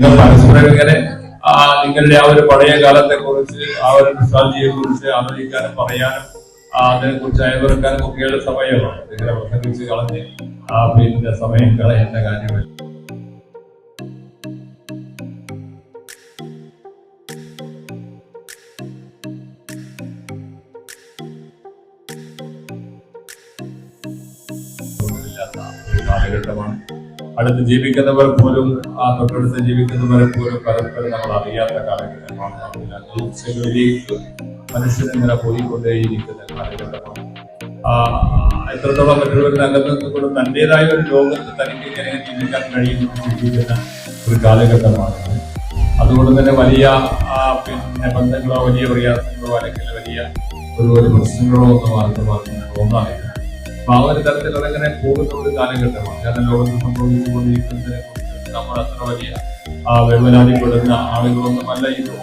പരസ്പരം ഇങ്ങനെ നിങ്ങളുടെ ആ ഒരു പഴയ കാലത്തെ കുറിച്ച്, ആ ഒരു നൊസ്റ്റാൾജിയെ കുറിച്ച് ആലോചിക്കാനും പറയാനും അതിനെ കുറിച്ച് അയവിറക്കാനും ഒക്കെയുള്ള സമയമാണ്. നിങ്ങളെ പ്രസംഗിച്ച് കളഞ്ഞ് പിന്നെ സമയം കളയേണ്ട കാര്യമില്ല. കാലഘട്ടമാണ്. അടുത്ത് ജീവിക്കുന്നവർ പോലും തൊട്ടടുത്ത് ജീവിക്കുന്നവരെ പോലും പരസ്പരം നമ്മൾ അറിയാത്ത കാലഘട്ടമാണ്. ഉച്ചകളിലേക്ക് മനുഷ്യൻ ഇങ്ങനെ പോയിക്കൊണ്ടേയിരിക്കുന്ന കാലഘട്ടമാണ്. എത്രത്തോളം മറ്റുള്ളവരുടെ അകത്ത് നിന്നുകൊണ്ട് തന്റേതായ ഒരു ലോകത്ത് തനിക്ക് ഇങ്ങനെ ജീവിക്കാൻ കഴിയുമെന്ന് ചിന്തിക്കുന്ന ഒരു കാലഘട്ടമാണ്. അതുകൊണ്ട് തന്നെ വലിയ പിന്നെ ബന്ധങ്ങളോ വലിയ പ്രയാസങ്ങളോ അല്ലെങ്കിൽ വലിയ ഒരു പ്രശ്നങ്ങളോ ഒന്നും ആർക്കും തോന്നാറില്ല. അപ്പൊ ആ ഒരു തരത്തിലുള്ള ഇങ്ങനെ പോകുന്ന ഒരു കാലഘട്ടമാണ്. കാരണം ലോകത്ത് സംഭവിച്ചുകൊണ്ടിരിക്കുന്നതിനെ കുറിച്ച് നമ്മൾ അത്ര വലിയ വേവലാതിപ്പെടുന്ന ആളുകളൊന്നും അല്ല ഇത്.